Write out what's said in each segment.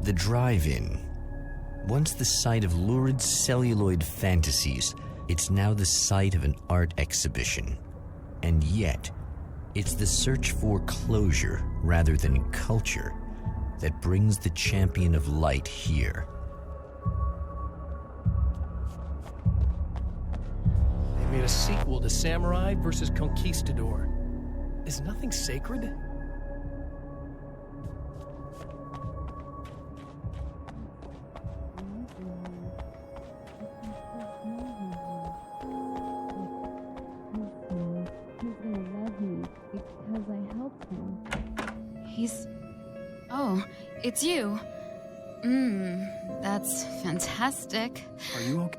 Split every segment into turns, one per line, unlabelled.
The drive-in. Once the site of lurid celluloid fantasies, it's now the site of an art exhibition. And yet, it's the search for closure rather than culture that brings the champion of light here.
They made a sequel to Samurai vs. Conquistador. Is nothing sacred?
Oh, it's you. That's fantastic.
Are you okay?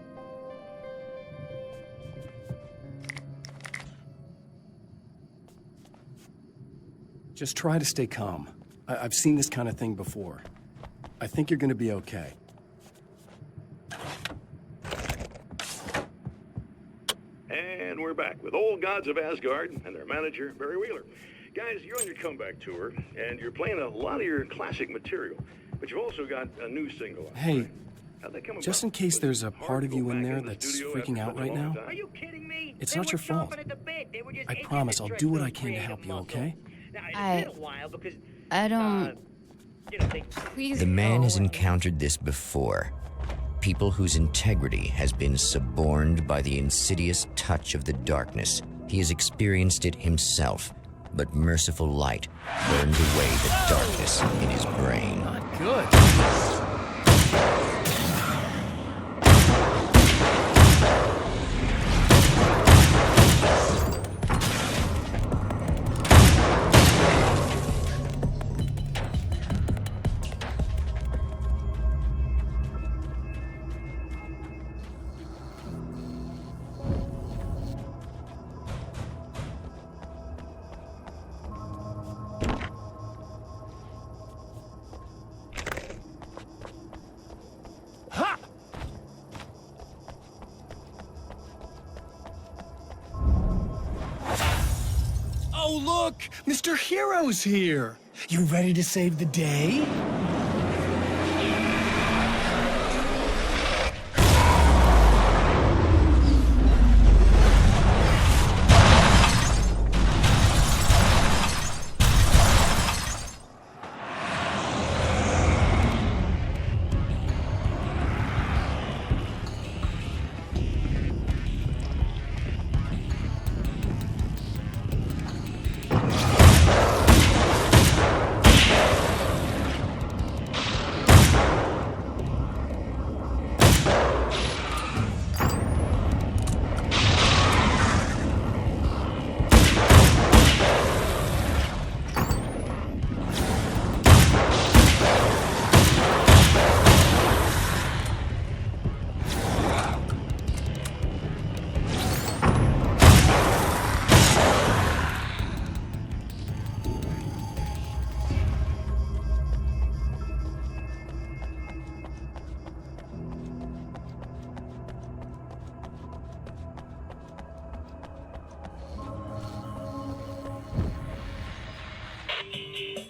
Just try to stay calm. I've seen this kind of thing before. I think you're gonna be okay.
And we're back with Old Gods of Asgard and their manager, Barry Wheeler. Guys, you're on your comeback tour, and you're playing a lot of your classic material, but you've also got a new single out.
Hey,
how'd that come
just in
about?
case there's a
Was it
part of
hard to
you
go
in
back
there
the
that's
studio
freaking
after
out
such a
right
long
now?
time?
Are you kidding me?
It's
They
not
were
your fault.
chomping at the bit. They were just
I
itching
promise
to
I'll
stretch
do what
those
I can to
creative
help you,
muscles.
okay?
Now, it's
I-
been a while because,
I don't... Please
The man
go
has
away.
encountered this before. People whose integrity has been suborned by the insidious touch of the darkness. He has experienced it himself, but merciful light burned away the darkness in his brain.
Not good. Oh, look! Mr. Hero's here! You ready to save the day?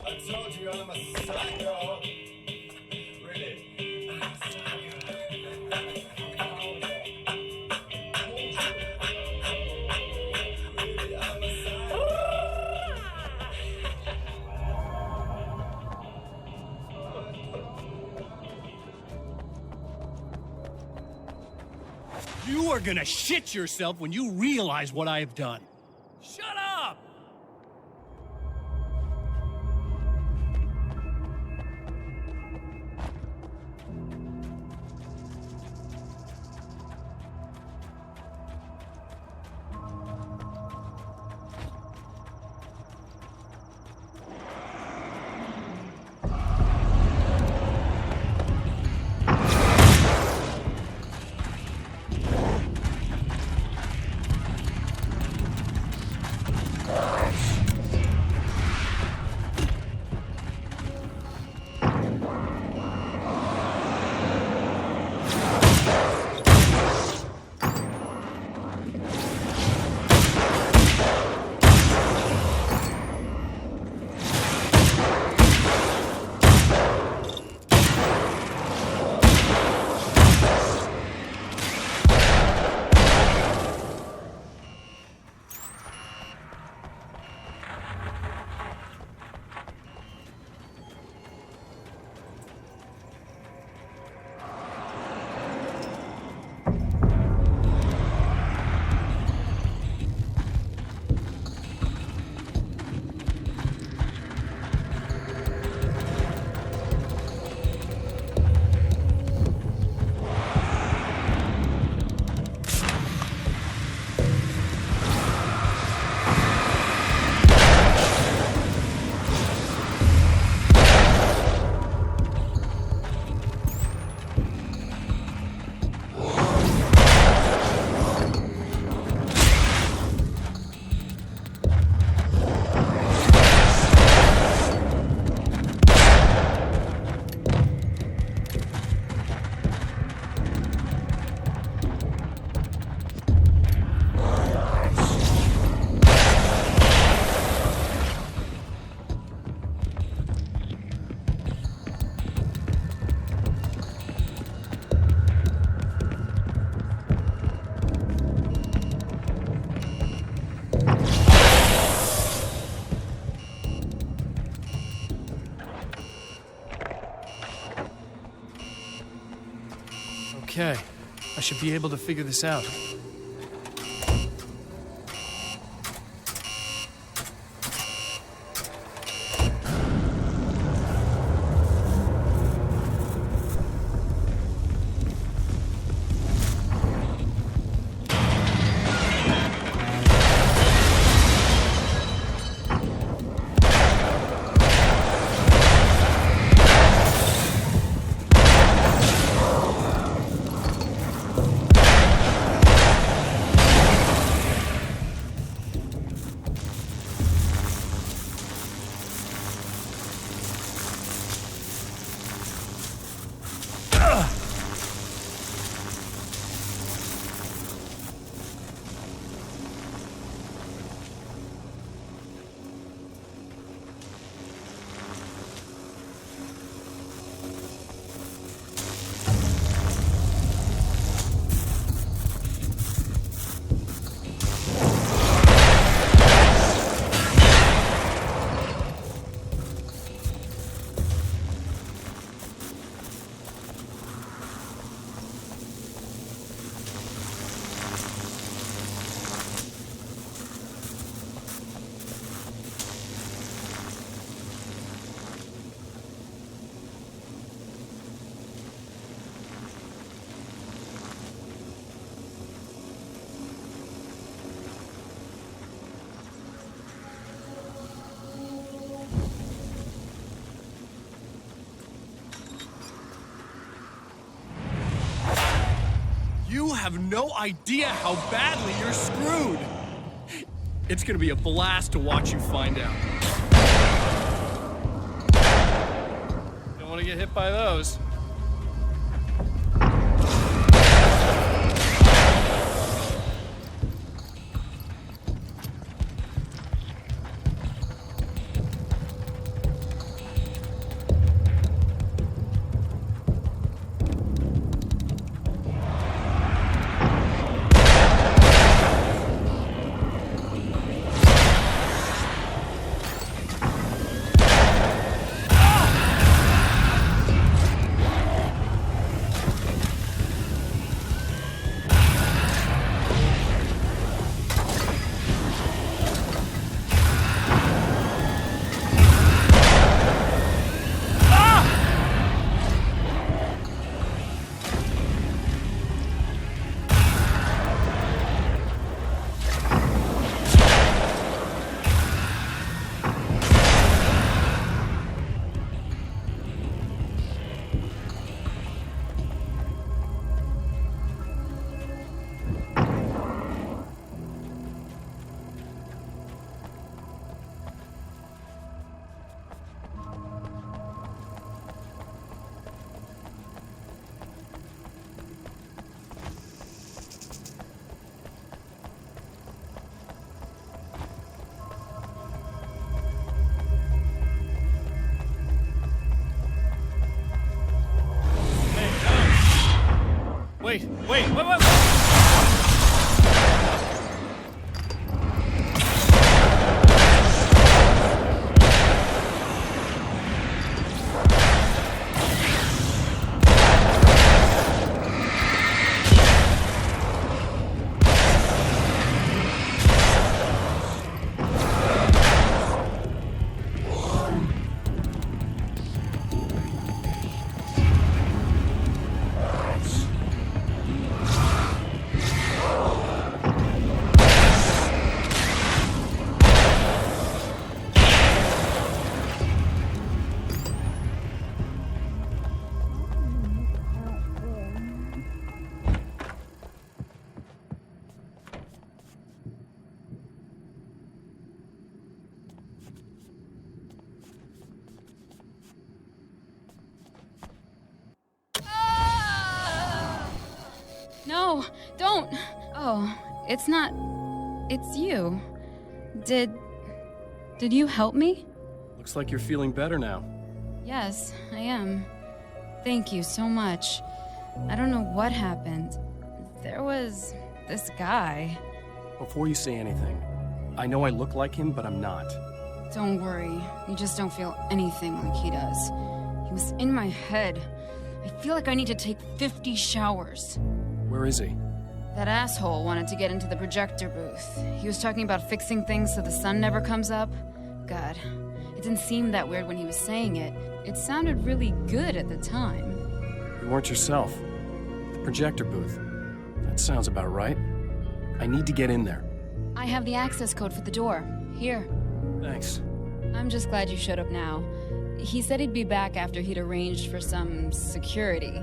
I told you I'm a psycho. Really? I'm a psycho.
You are gonna shit yourself when you realize what I have done. Shut up!
Okay. I should be able to figure this out.
You have no idea how badly you're screwed. It's gonna be a blast to watch you find out. Don't want to get hit by those. Wait.
No, don't. Oh, it's not. It's you. Did you help me?
Looks like you're feeling better now.
Yes, I am. Thank you so much. I don't know what happened. There was this guy.
Before you say anything, I know I look like him, but I'm not.
Don't worry. You just don't feel anything like he does. He was in my head. I feel like I need to take 50 showers.
Where is he?
That asshole wanted to get into the projector booth. He was talking about fixing things so the sun never comes up. God, it didn't seem that weird when he was saying it. It sounded really good at the time.
You weren't yourself. The projector booth. That sounds about right. I need to get in there.
I have the access code for the door. Here.
Thanks.
I'm just glad you showed up now. He said he'd be back after he'd arranged for some security.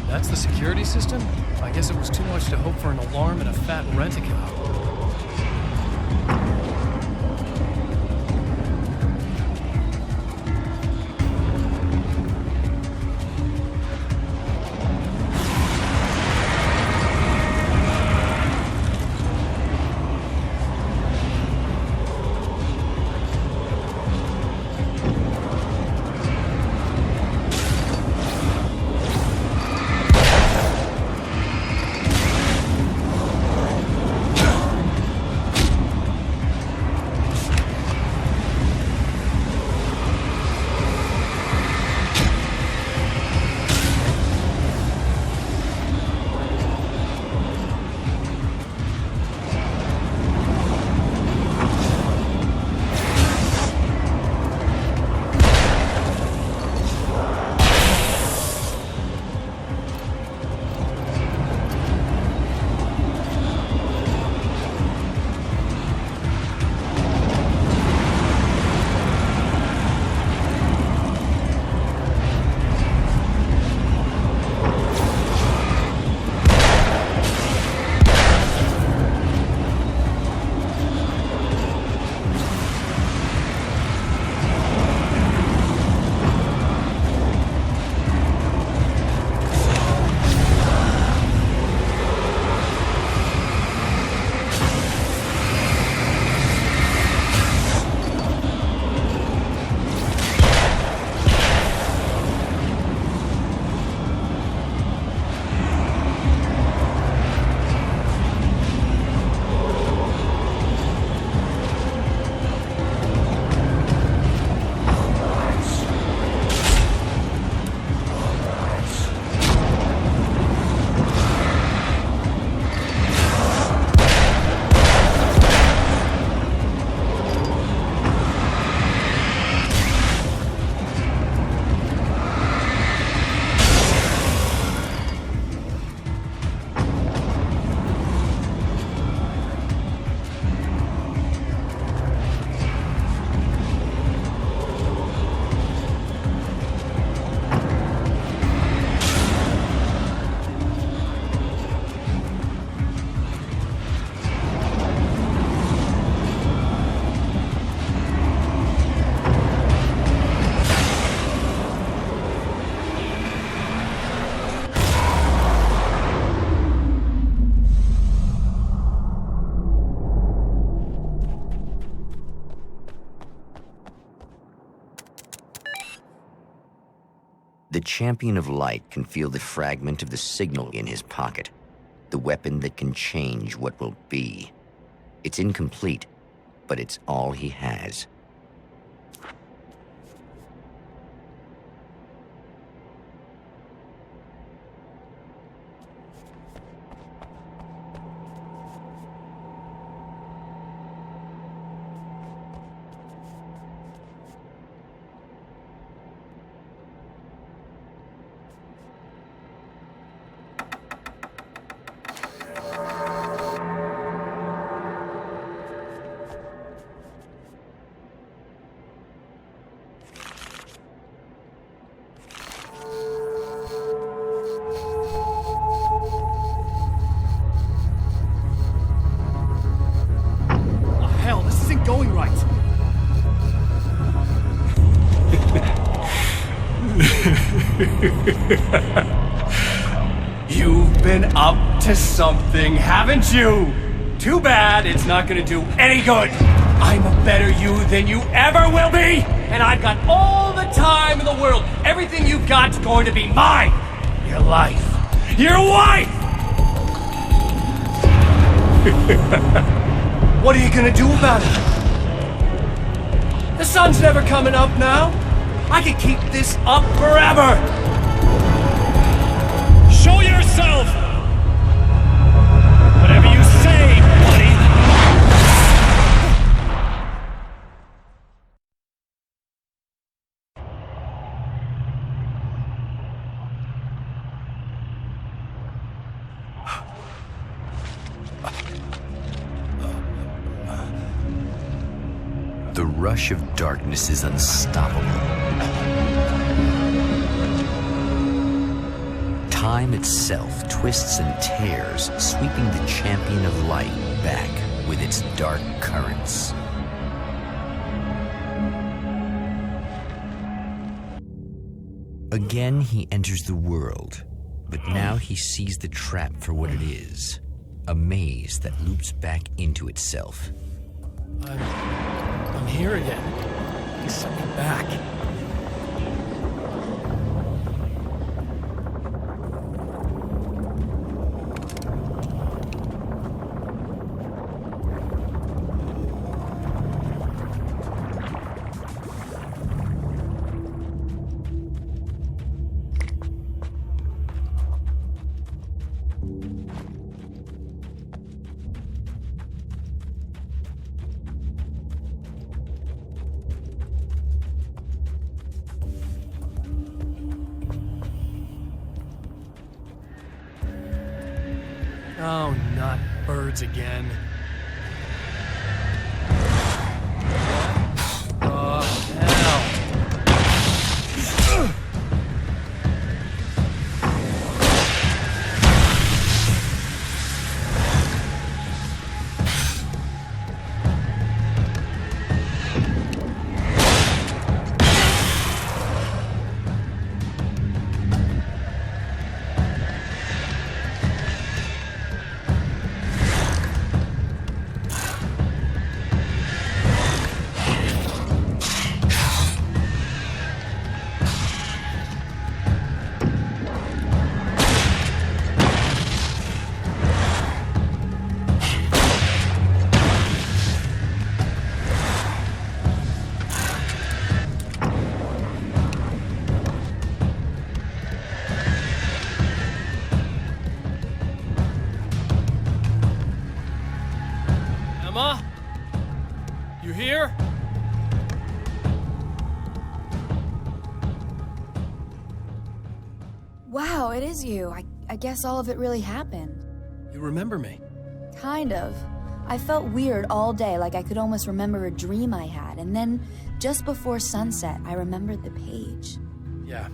That's the security system? I guess it was too much to hope for an alarm and a fat rent-a-car.
The champion of light can feel the fragment of the signal in his pocket, the weapon that can change what will be. It's incomplete, but it's all he has.
Going right.
been up to something, haven't you? Too bad it's not gonna do any good. I'm a better you than you ever will be, and I've got all the time in the world. Everything you've got's going to be mine. Your life. Your wife! What are you gonna do about it? The sun's never coming up now. I can keep this up forever.
Show yourself! Whatever you say, buddy!
The rush of darkness is unstoppable. Time itself twists and tears, sweeping the champion of light back with its dark currents. Again, he enters the world, but now he sees the trap for what it is, a maze that loops back into itself.
I'm here again. He sent me back. Oh, not birds again. Oh, hell. Emma? You here?
Wow, it is you. I guess all of it really happened.
You remember me?
Kind of. I felt weird all day, like I could almost remember a dream I had, and then, just before sunset, I remembered the page.
Yeah.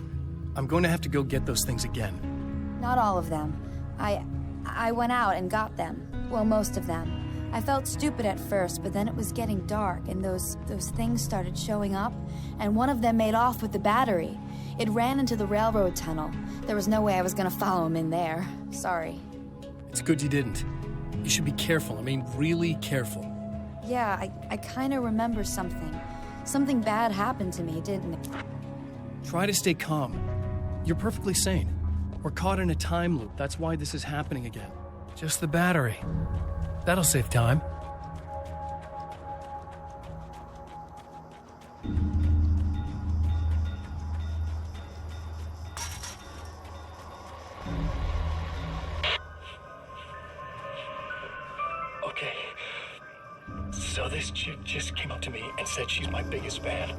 I'm going to have to go get those things again.
Not all of them. I went out and got them. Well, most of them. I felt stupid at first, but then it was getting dark, and those things started showing up, and one of them made off with the battery. It ran into the railroad tunnel. There was no way I was gonna follow him in there. Sorry.
It's good you didn't. You should be careful. I mean, really careful.
Yeah, I kinda remember something. Something bad happened to me, didn't it?
Try to stay calm. You're perfectly sane. We're caught in a time loop. That's why this is happening again. Just the battery. That'll save time.
Okay. So this chick just came up to me and said she's my biggest fan.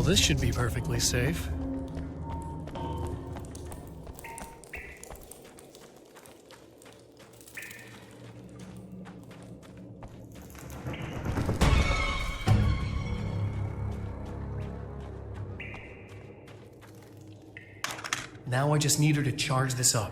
this should be perfectly safe. Now I just need her to charge this up.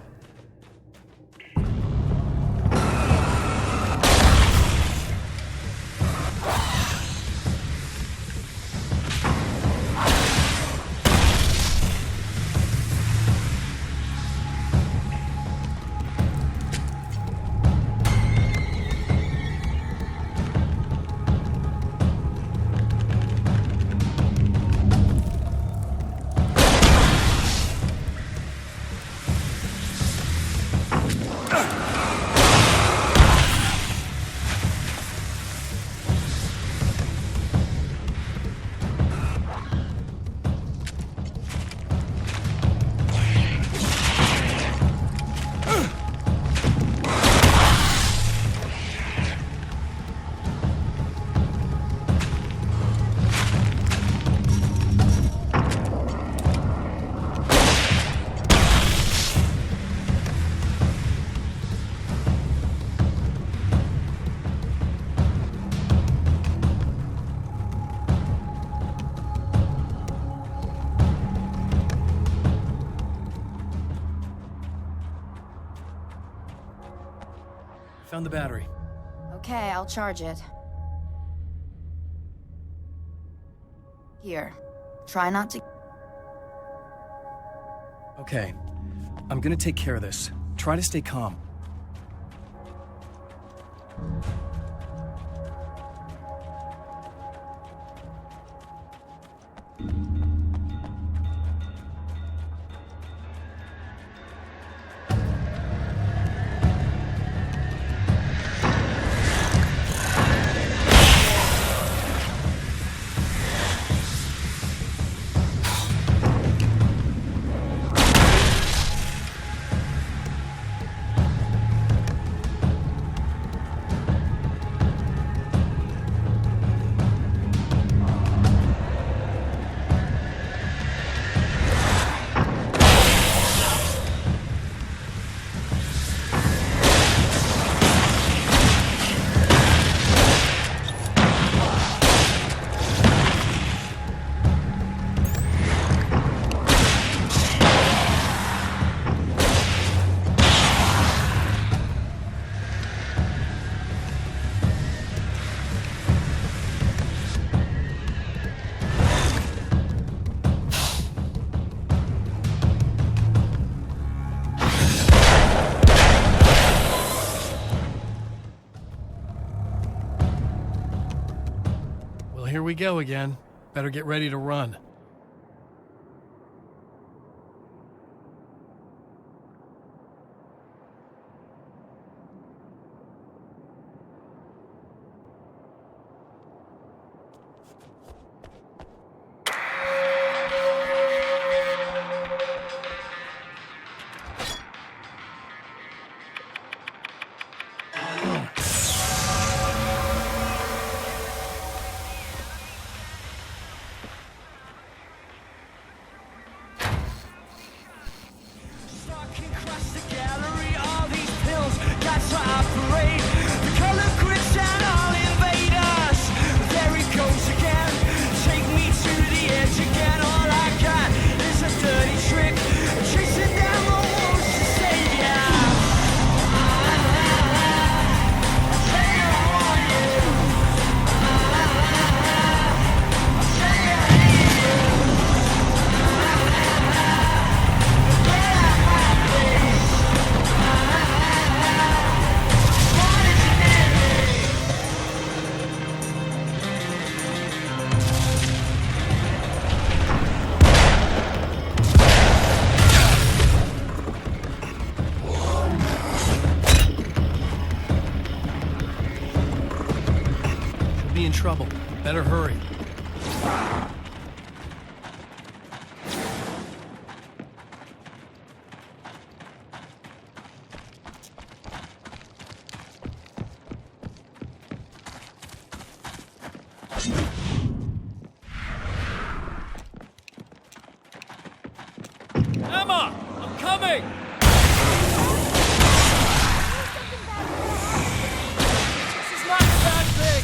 Found the battery.
Okay, I'll charge it. Here. Try not to...
Okay. I'm gonna take care of this. Try to stay calm. Here we go again. Better get ready to run. In trouble. Better hurry. coming! This is not a bad thing!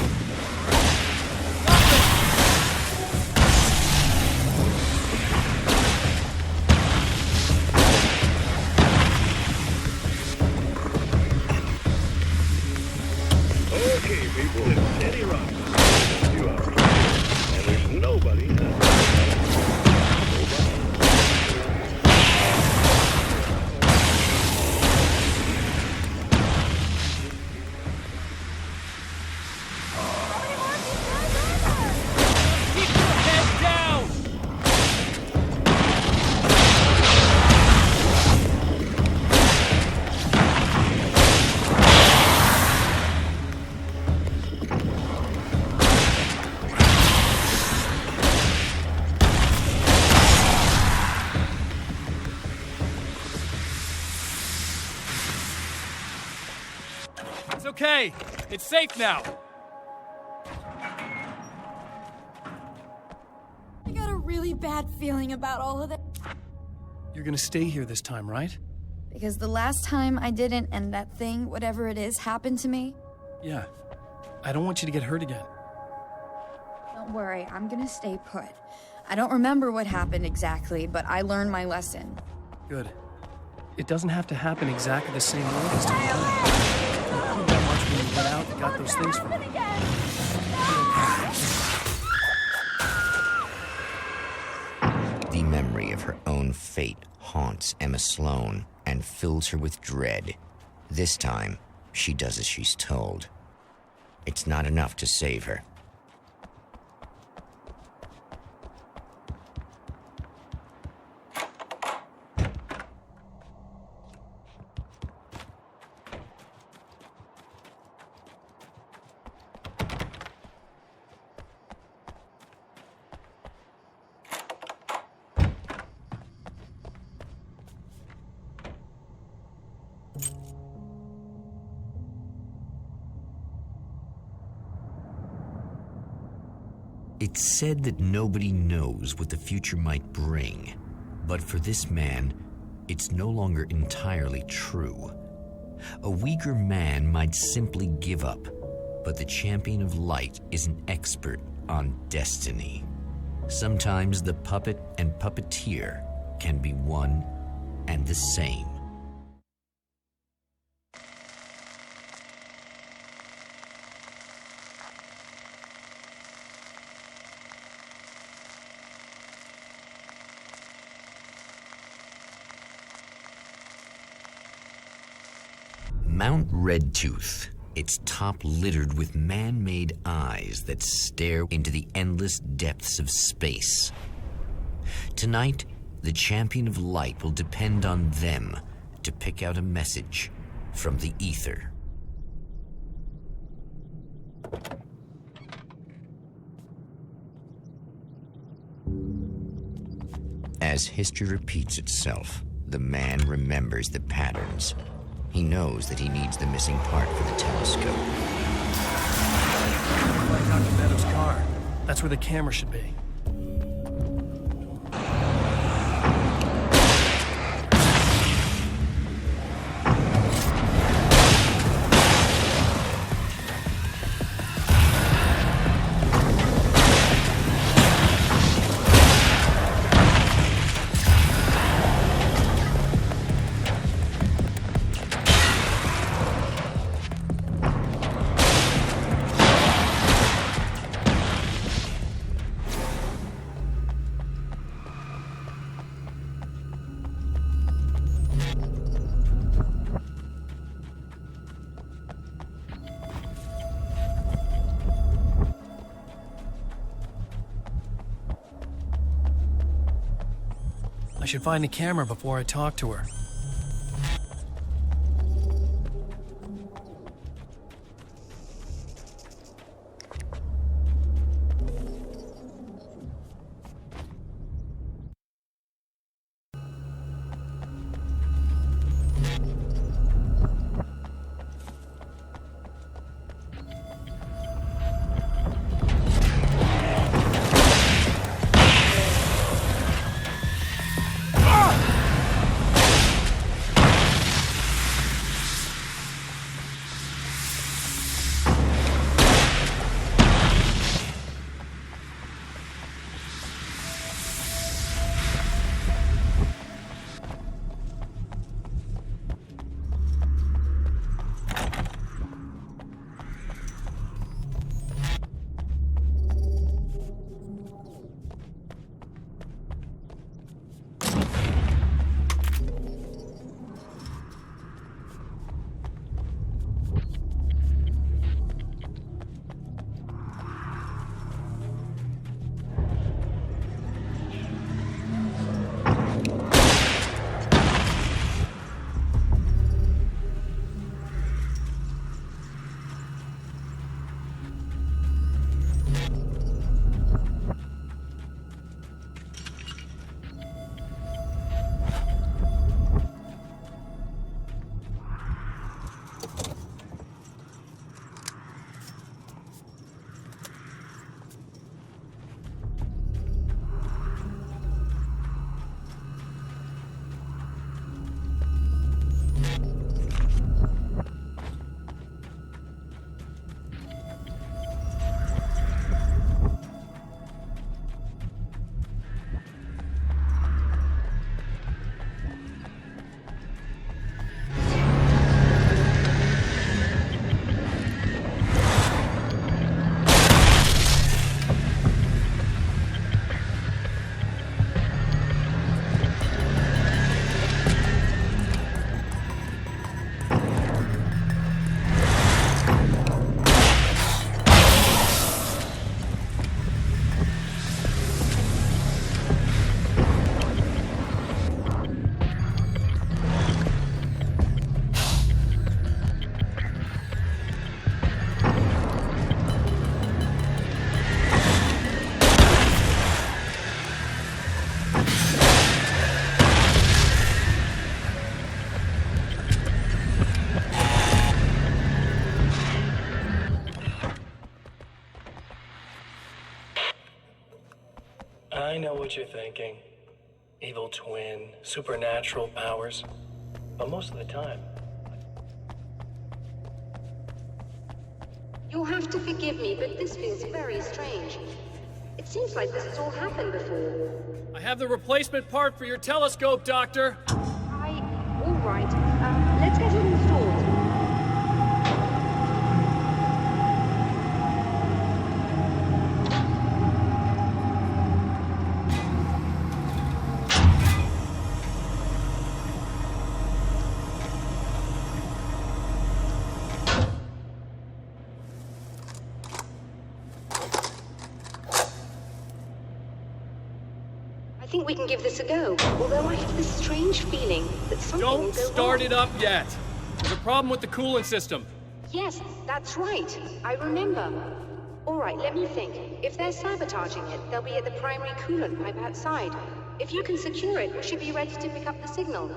Okay, people, it's Eddie Rock. You out here, and there's nobody
Keep your head down! It's okay. It's safe now.
I got a really bad feeling about all of this.
You're gonna stay here this time, right?
Because the last time I didn't, and that thing, whatever it is, happened to me.
Yeah. I don't want you to get hurt again.
Don't worry, I'm gonna stay put. I don't remember what happened exactly, but I learned my lesson.
Good. It doesn't have to happen exactly the same way this time. You proved that much when you went out and got those things from me.
The memory of her own fate haunts Emma Sloan and fills her with dread. This time, she does as she's told. It's not enough to save her. It's said that nobody knows what the future might bring, but for this man, it's no longer entirely true. A weaker man might simply give up, but the champion of light is an expert on destiny. Sometimes the puppet and puppeteer can be one and the same. Mount Redtooth, its top littered with man-made eyes that stare into the endless depths of space. Tonight, the champion of light will depend on them to pick out a message from the ether. As history repeats itself, the man remembers the patterns. He knows that he needs the missing part for the telescope.
Like Dr. Meadows' car. That's where the camera should be. I should find the camera before I talk to her.
know what you're thinking. Evil twin, supernatural powers. But most of the time,
You'll have to forgive me, but this feels very strange. It seems like this has all happened before.
I have the replacement part for your telescope, Doctor.
All right. Let's get it installed. I think we can give this a go, although I have this strange feeling that something will
Don't
go
start
wrong.
it up yet. There's a problem with the coolant system.
Yes, that's right. I remember. All right, let me think. If they're sabotaging it, they'll be at the primary coolant pipe outside. If you can secure it, we should be ready to pick up the signal.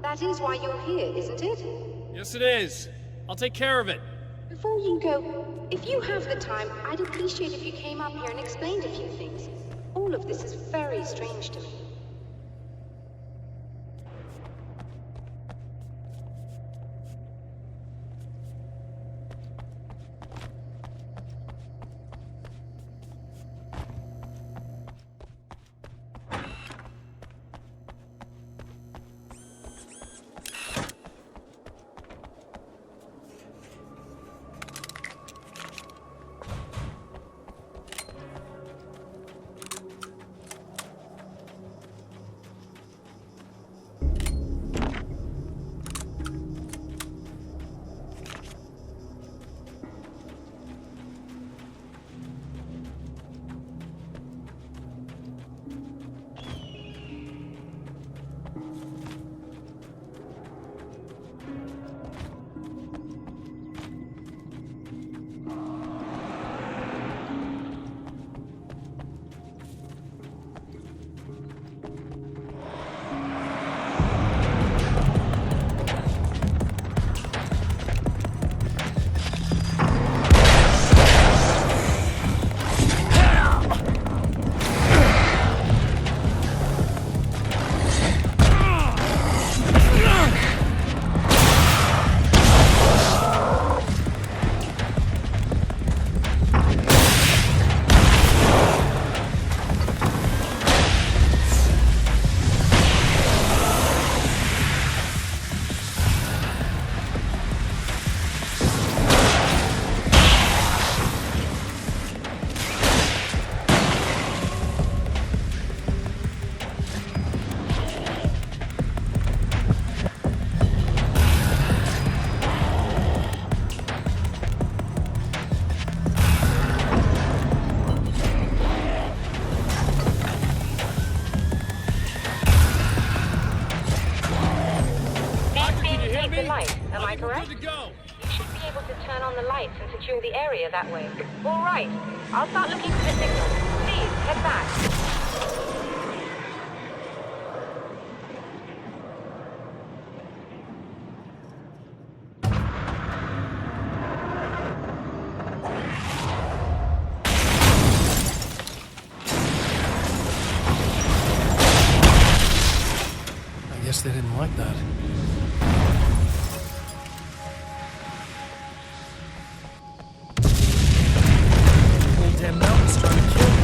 That is why you're here, isn't it?
Yes, it is. I'll take care of it.
Before you go, if you have the time, I'd appreciate if you came up here and explained a few things. All of this is very strange to me.
secure the area that way. All right. I'll start looking for the signal. Please, head back.
I guess they didn't like that. Whole damn mountain's trying to kill me.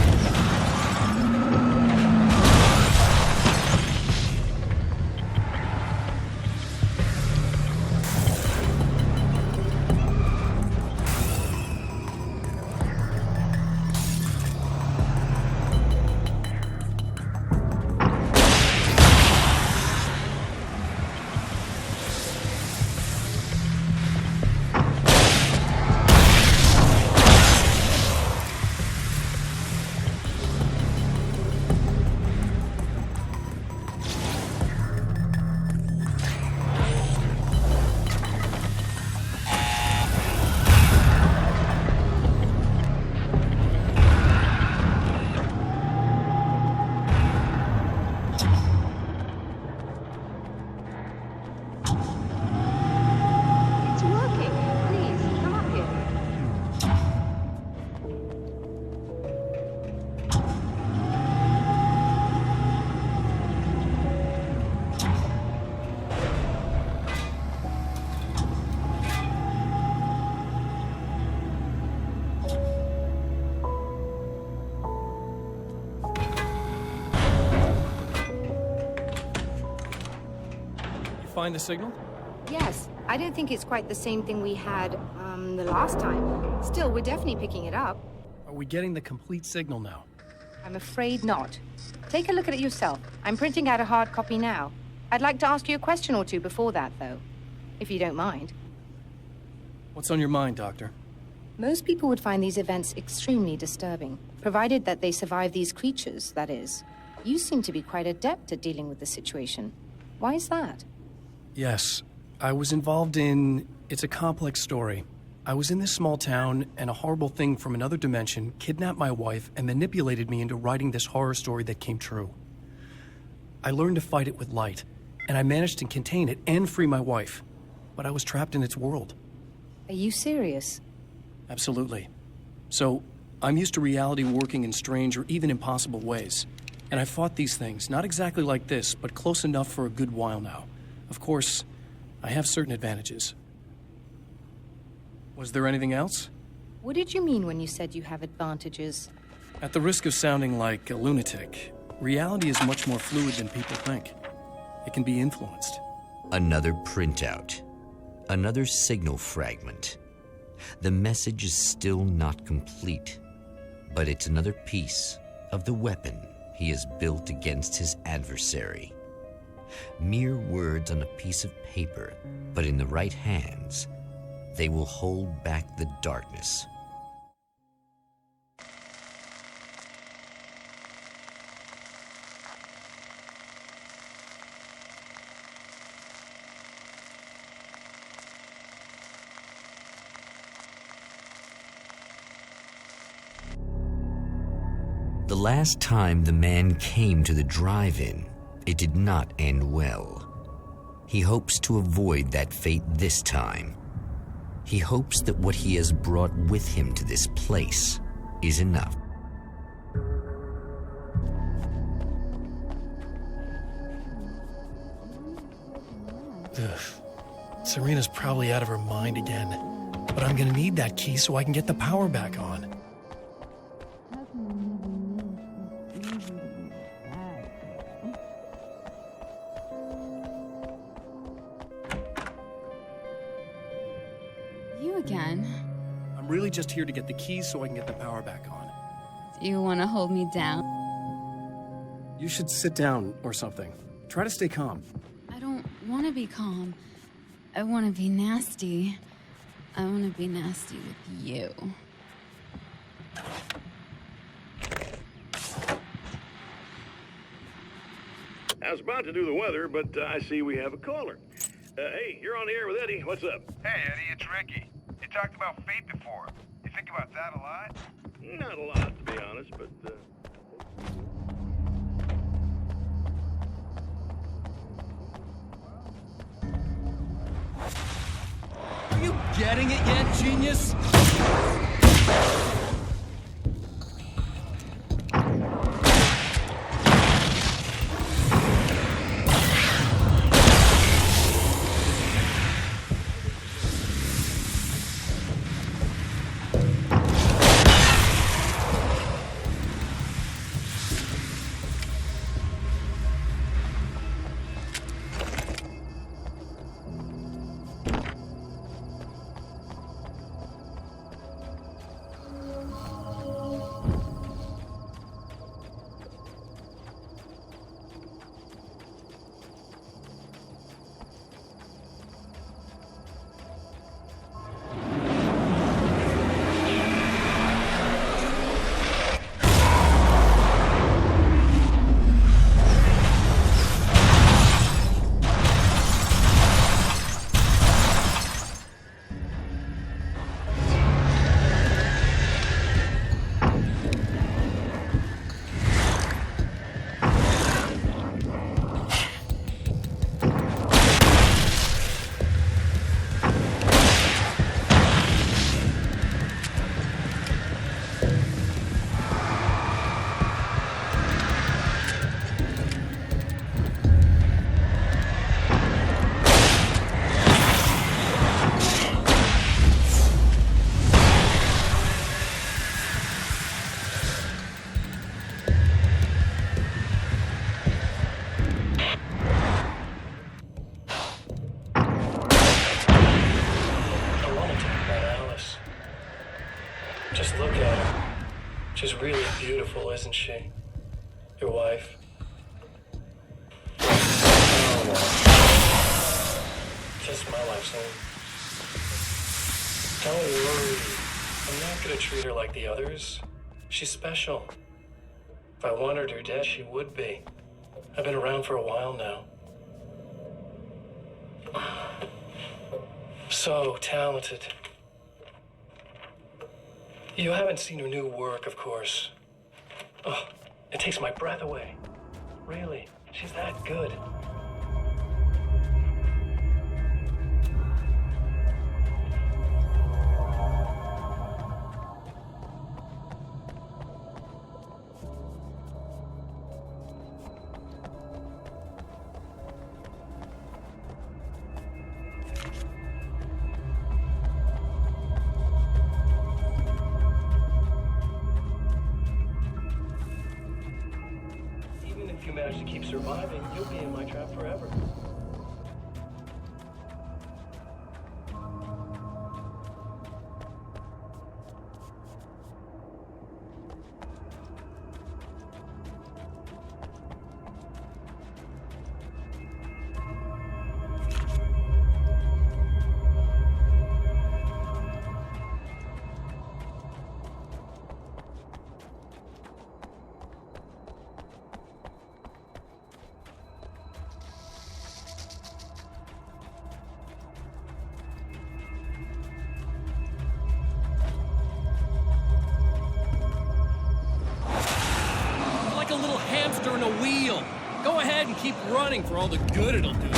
find the signal?
Yes. I don't think it's quite the same thing we had, the last time. Still, we're definitely picking it up.
Are we getting the complete signal now?
I'm afraid not. Take a look at it yourself. I'm printing out a hard copy now. I'd like to ask you a question or two before that, though. If you don't mind.
What's on your mind, Doctor?
Most people would find these events extremely disturbing, provided that they survive these creatures, that is. You seem to be quite adept at dealing with the situation. Why is that?
Yes. I was involved in... It's a complex story. I was in this small town, and a horrible thing from another dimension kidnapped my wife and manipulated me into writing this horror story that came true. I learned to fight it with light, and I managed to contain it and free my wife. But I was trapped in its world.
Are you serious?
Absolutely. So, I'm used to reality working in strange or even impossible ways. And I fought these things, not exactly like this, but close enough for a good while now. Of course, I have certain advantages. Was there anything else?
What did you mean when you said you have advantages?
At the risk of sounding like a lunatic, reality is much more fluid than people think. It can be influenced.
Another printout. Another signal fragment. The message is still not complete, but it's another piece of the weapon he has built against his adversary. Mere words on a piece of paper, but in the right hands, they will hold back the darkness. The last time the man came to the drive-in, it did not end well. He hopes to avoid that fate this time. He hopes that what he has brought with him to this place is enough.
Ugh. Serena's probably out of her mind again. But I'm gonna need that key so I can get the power back on.
You again?
I'm really just here to get the keys so I can get the power back on.
Do you want to hold me down?
You should sit down or something. Try to stay calm.
I don't want to be calm. I want to be nasty. I want to be nasty with you.
I was about to do the weather, but I see we have a caller. Hey, you're on the air with Eddie. What's up?
Hey, Eddie, it's Ricky. You talked about fate before. You think about that a lot?
Not a lot, to be honest, but,
Are you getting it yet, genius?
Just look at her. She's really beautiful, isn't she? Your wife. Oh, well. Just my life's own. Don't worry. I'm not gonna treat her like the others. She's special. If I wanted her dead, she would be. I've been around for a while now. So talented. You haven't seen her new work, of course. Oh, it takes my breath away. Really, she's that good. If you manage to keep surviving, you'll be in my trap forever.
Like a little hamster in a wheel. Go ahead and keep running for all the good it'll do.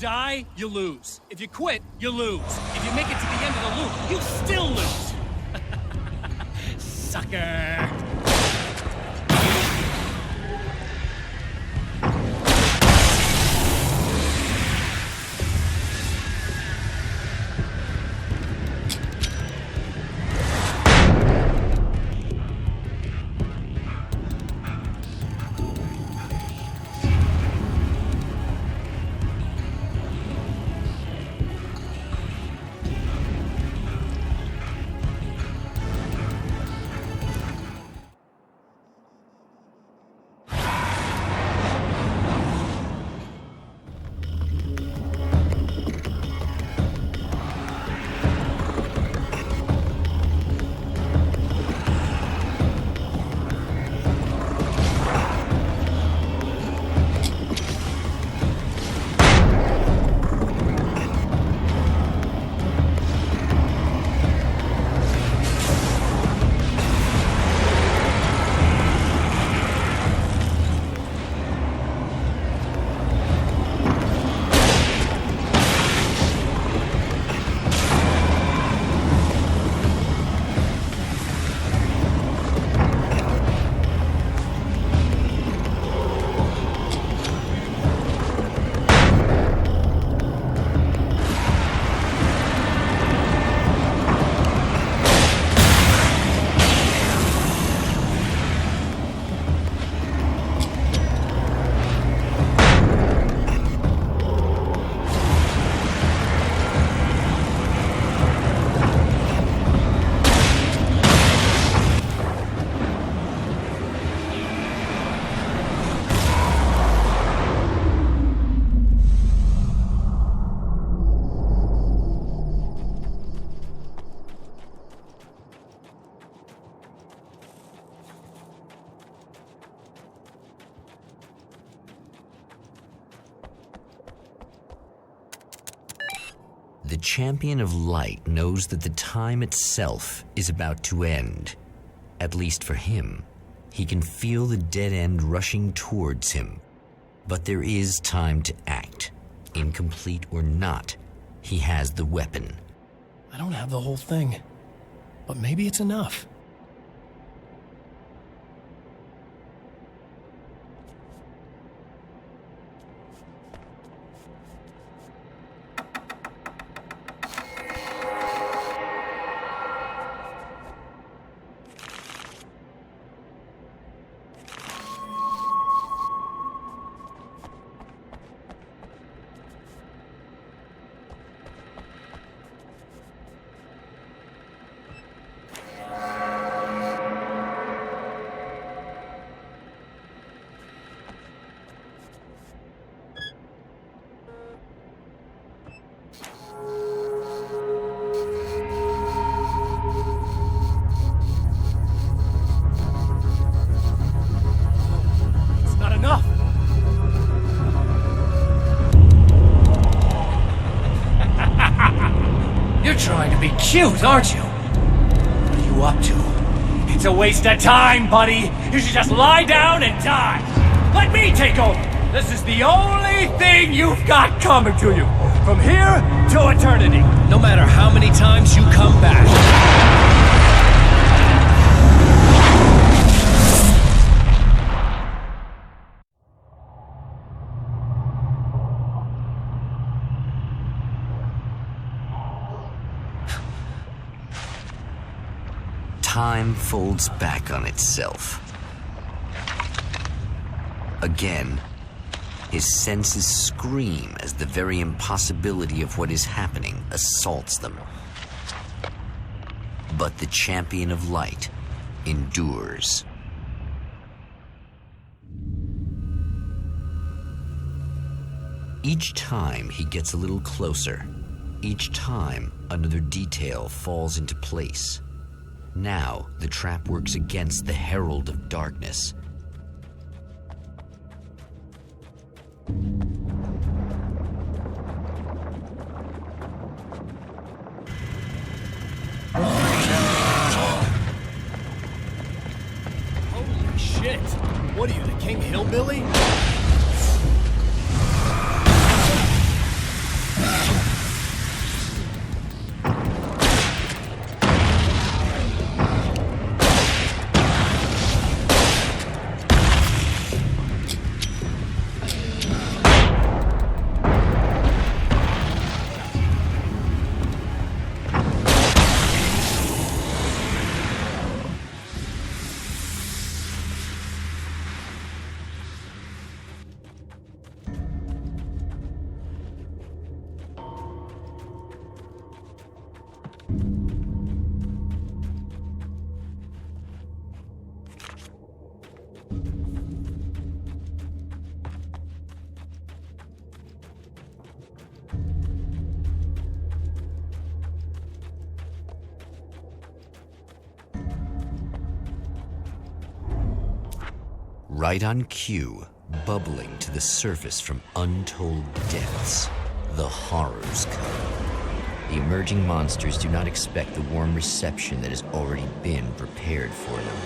die, you lose. If you quit, you lose. If you make it to the end of the loop, you still lose. Sucker!
The Champion of Light knows that the time itself is about to end. At least for him. He can feel the dead end rushing towards him. But there is time to act. Incomplete or not, he has the weapon.
I don't have the whole thing, but maybe it's enough.
Cute, aren't you? What are you up to? It's a waste of time, buddy. You should just lie down and die. Let me take over. This is the only thing you've got coming to you. From here to eternity. No matter how many times you come back.
Time folds back on itself. Again, his senses scream as the very impossibility of what is happening assaults them. But the Champion of Light endures. Each time he gets a little closer. Each time another detail falls into place. Now, the trap works against the Herald of Darkness.
Holy shit! What are you, the King Hillbilly?
Right on cue, bubbling to the surface from untold depths, the horrors come. The emerging monsters do not expect the warm reception that has already been prepared for them.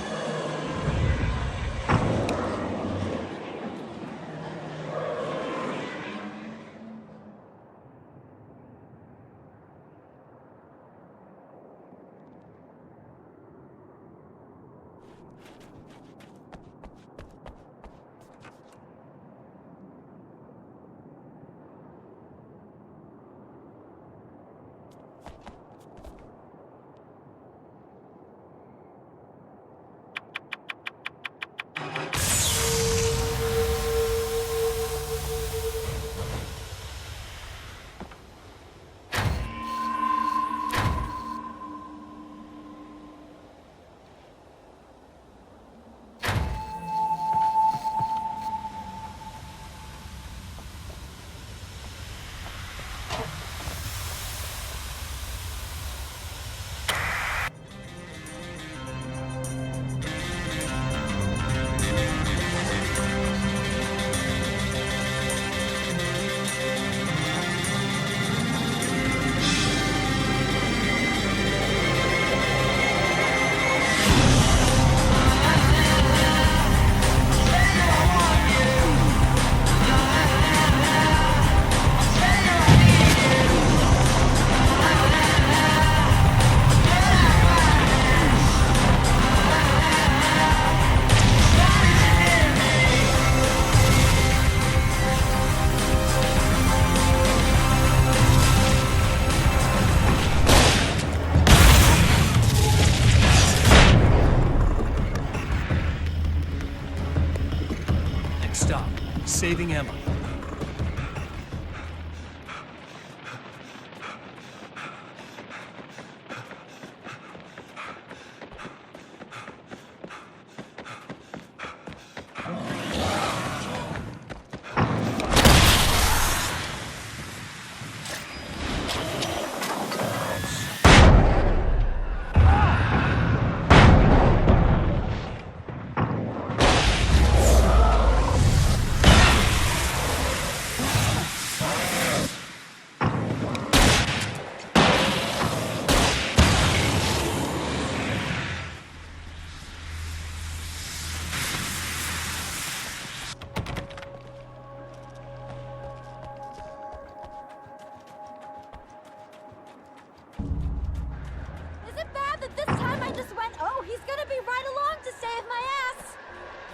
Stop. Saving Emma.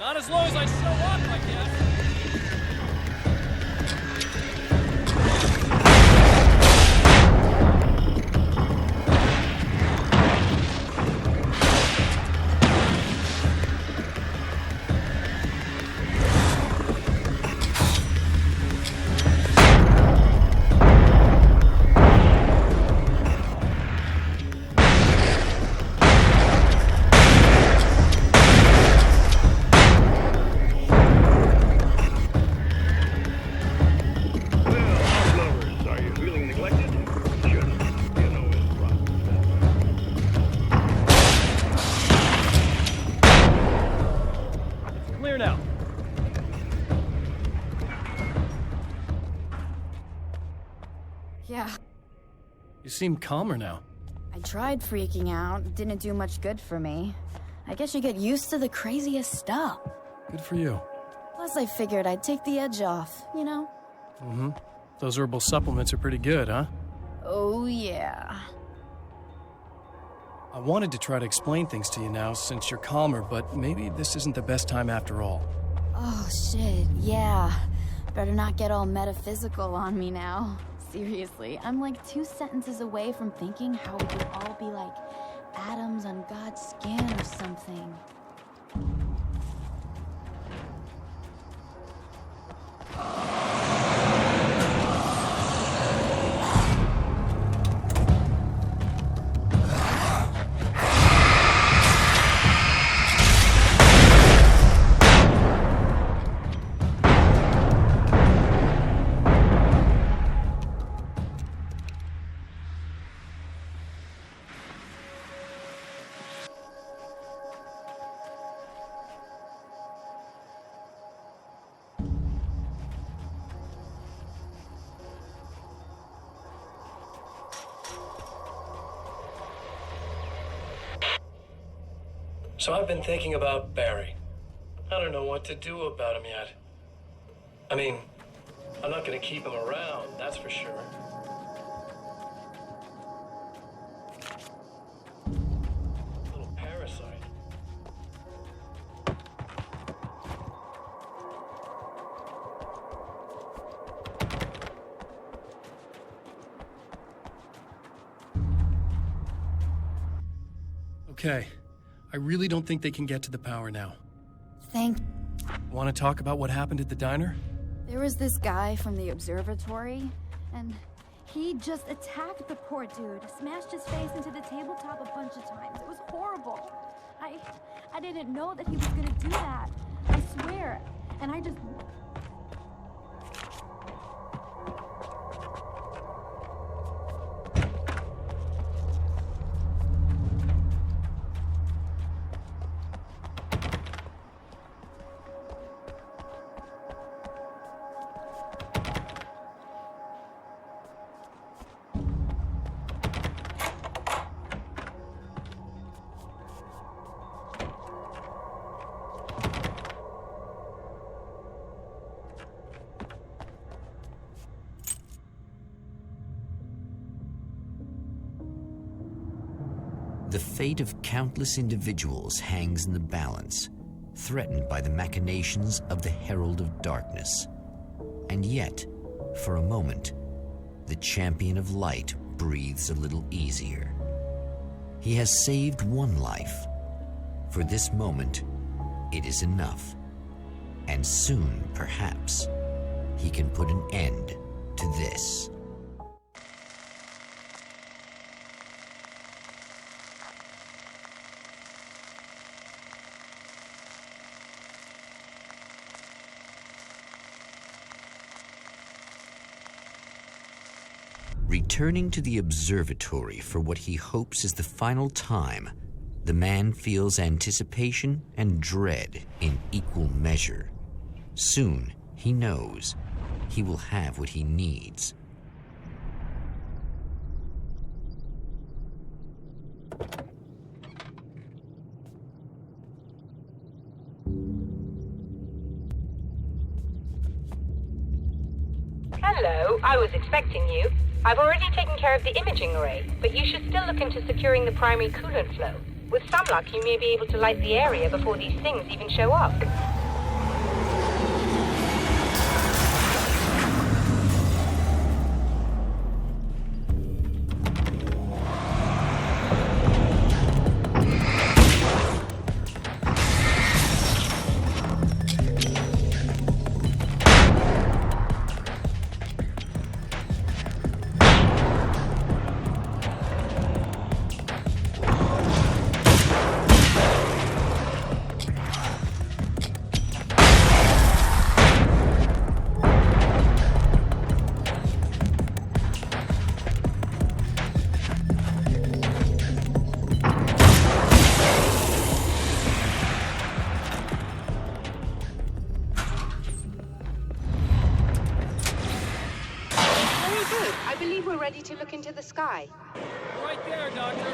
Not as long as I show up, I guess.
Yeah.
You seem calmer now.
I tried freaking out. It didn't do much good for me. I guess you get used to the craziest stuff.
Good for you.
Plus, I figured I'd take the edge off, you know?
Mm-hmm. Those herbal supplements are pretty good, huh?
Oh, yeah.
I wanted to try to explain things to you now since you're calmer, but maybe this isn't the best time after all.
Oh, shit, yeah. Better not get all metaphysical on me now. Seriously, I'm like 2 sentences away from thinking how we could all be like atoms on God's skin or something.
So I've been thinking about Barry. I don't know what to do about him yet. I mean, I'm not gonna keep him around, that's for sure. Little parasite.
Okay. I really don't think they can get to the power now.
Thank...
Want to talk about what happened at the diner?
There was this guy from the observatory, and he just attacked the poor dude, smashed his face into the tabletop a bunch of times. It was horrible. I didn't know that he was gonna do that. I swear. And I just...
The fate of countless individuals hangs in the balance, threatened by the machinations of the Herald of Darkness. And yet, for a moment, the champion of light breathes a little easier. He has saved one life. For this moment, it is enough. And soon, perhaps, he can put an end to this. Returning to the observatory for what he hopes is the final time, the man feels anticipation and dread in equal measure. Soon, he knows, he will have what he needs.
Hello, I was expecting you. I've already taken care of the imaging array, but you should still look into securing the primary coolant flow. With some luck, you may be able to light the area before these things even show up.
Ready to look into the sky.
Right there, Doctor.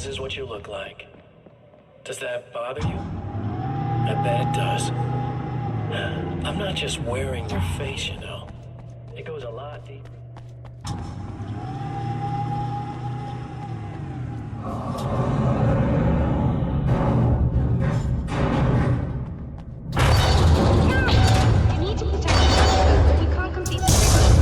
is what you look like. Does that bother you? I bet it does. I'm not just wearing your face, you know. It goes a lot deeper.
You need to protect the czasu, but we can't complete the signal.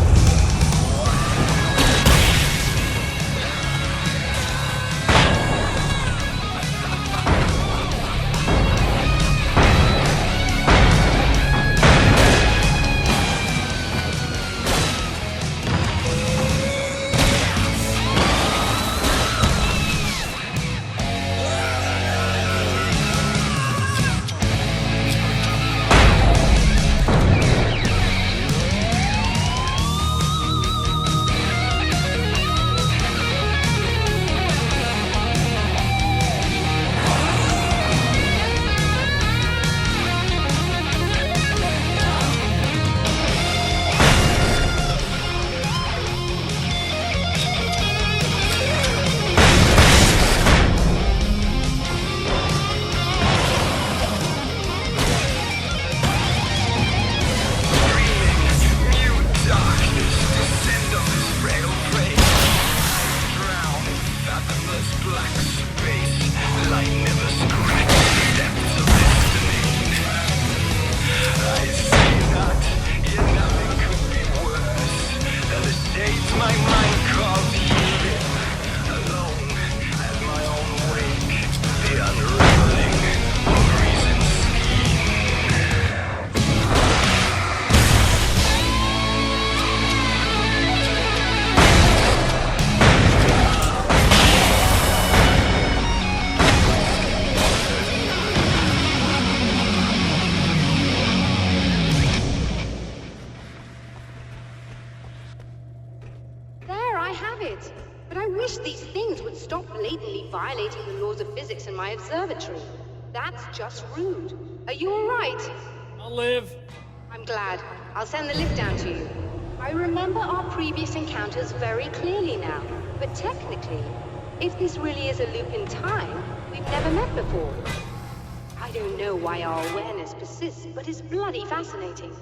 Violating the laws of physics in my observatory. That's just rude. Are you all right?
I'll live.
I'm glad. I'll send the lift down to you. I remember our previous encounters very clearly now. But technically, if this really is a loop in time, we've never met before. I don't know why our awareness persists, but it's bloody fascinating.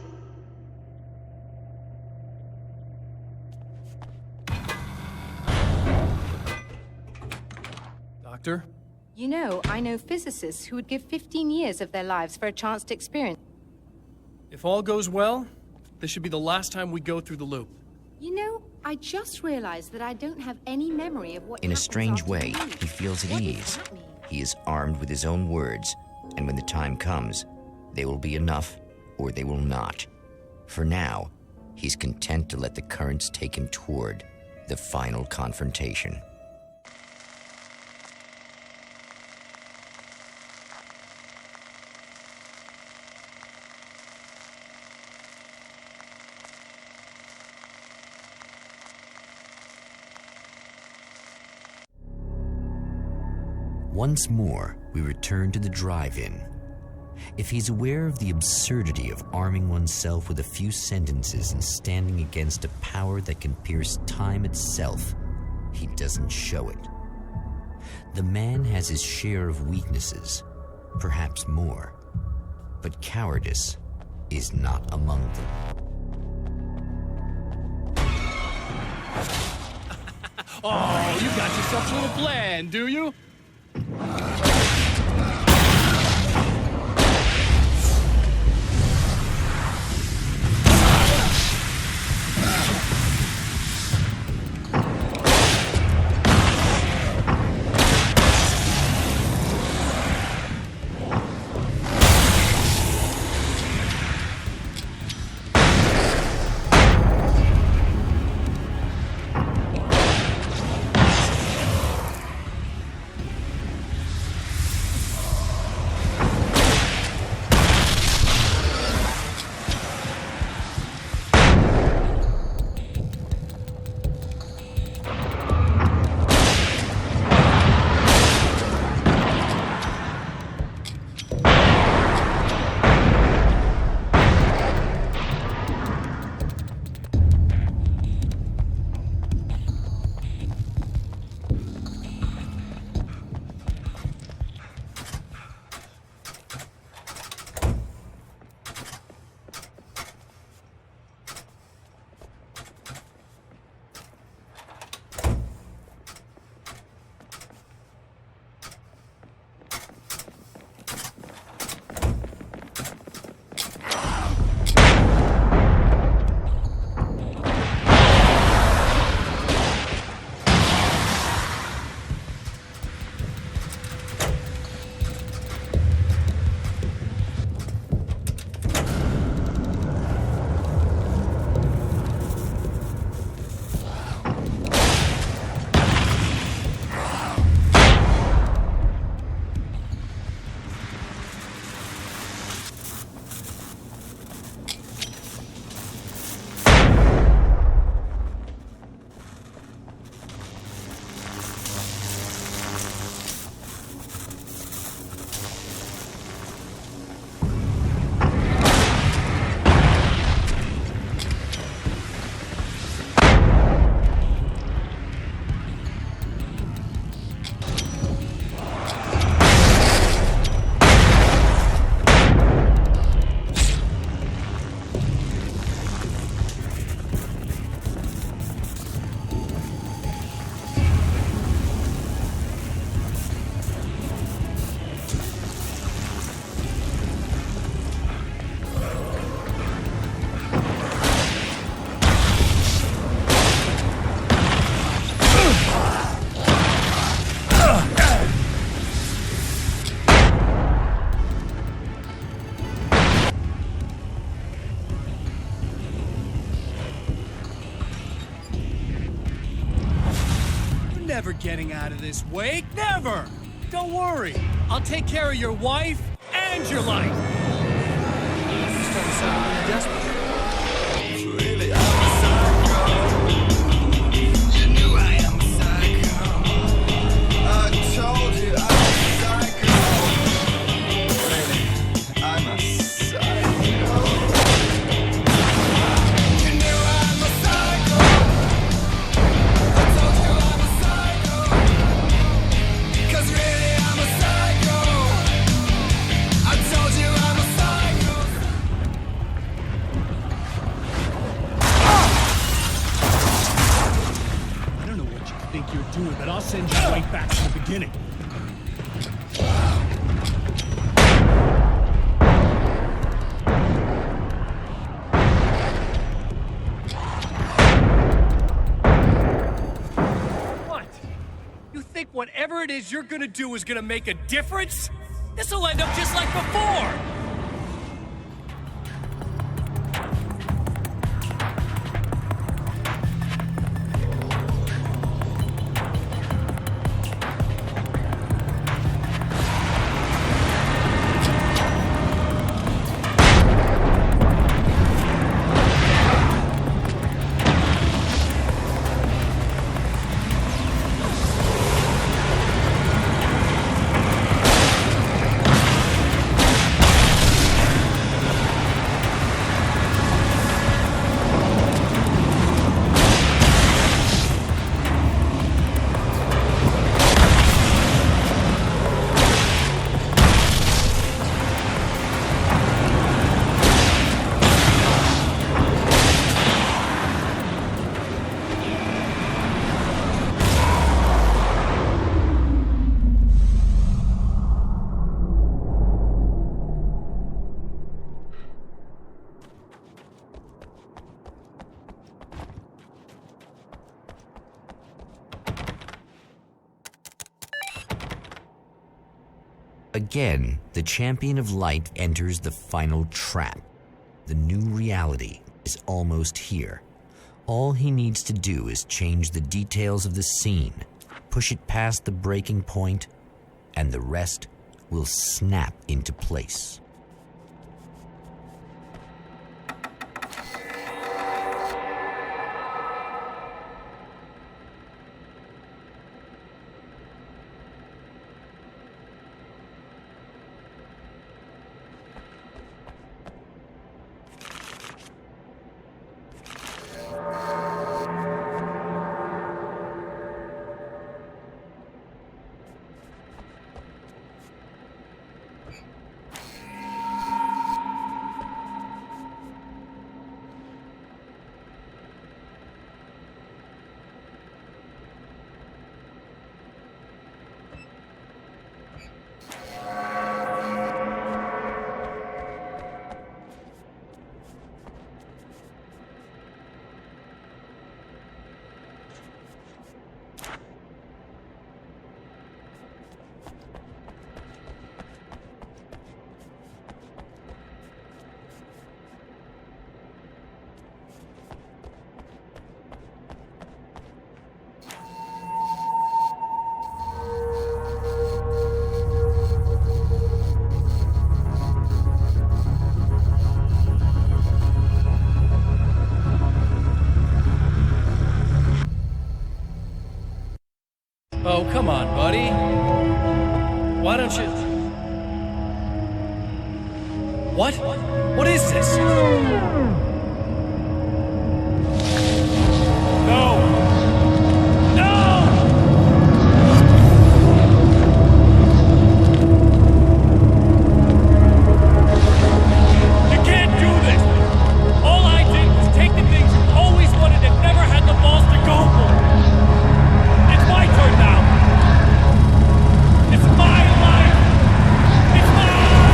Doctor?
You know, I know physicists who would give 15 years of their lives for a chance to experience.
If all goes well, this should be the last time we go through the loop.
You know, I just realized that I don't have any memory of what
In a
happens
strange
after
way,
the loop.
he feels at
What is
ease.
happening?
He is armed with his own words, and when the time comes, they will be enough or they will not. For now, he's content to let the currents take him toward the final confrontation. Once more, we return to the drive-in. If he's aware of the absurdity of arming oneself with a few sentences and standing against a power that can pierce time itself, he doesn't show it. The man has his share of weaknesses, perhaps more, but cowardice is not among them.
Oh, you got yourself a little plan, do you? never getting out of this wake, never! Don't worry, I'll take care of your wife and your life!
You started sounding really desperate.
But I'll send you right back to the beginning. What? You think whatever it is you're gonna do is gonna make a difference? This'll end up just like before!
Again, the champion of light enters the final trap. The new reality is almost here. All he needs to do is change the details of the scene, push it past the breaking point, and the rest will snap into place.
Oh, come on, buddy. Why don't you... What? What is this?
No! No! You can't do this! All I did was take the things you always wanted and never had the balls to go for. It's my turn now. It's my life. It's my life.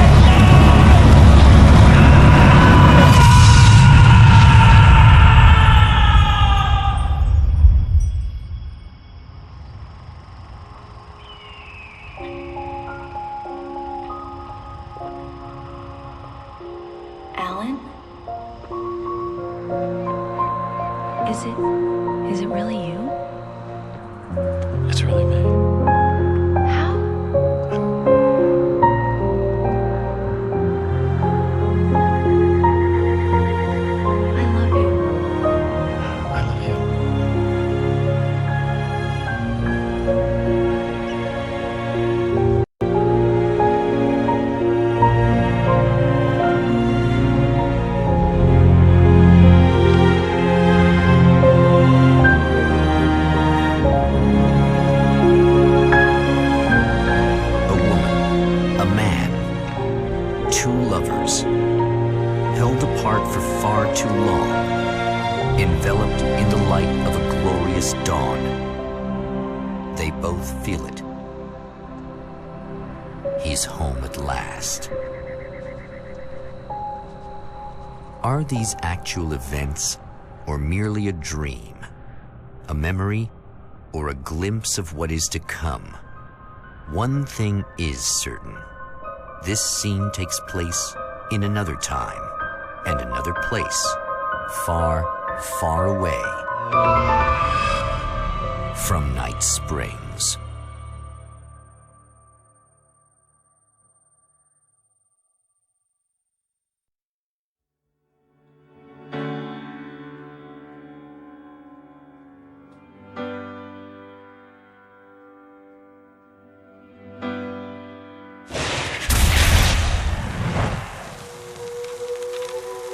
Alan? Is it really you?
It's
two lovers, held apart for far too long, enveloped in the light of a glorious dawn. They both feel it. He's home at last. Are these actual events, or merely a dream? A memory, or a glimpse of what is to come? One thing is certain. This scene takes place in another time and another place, far, far away from Night Springs.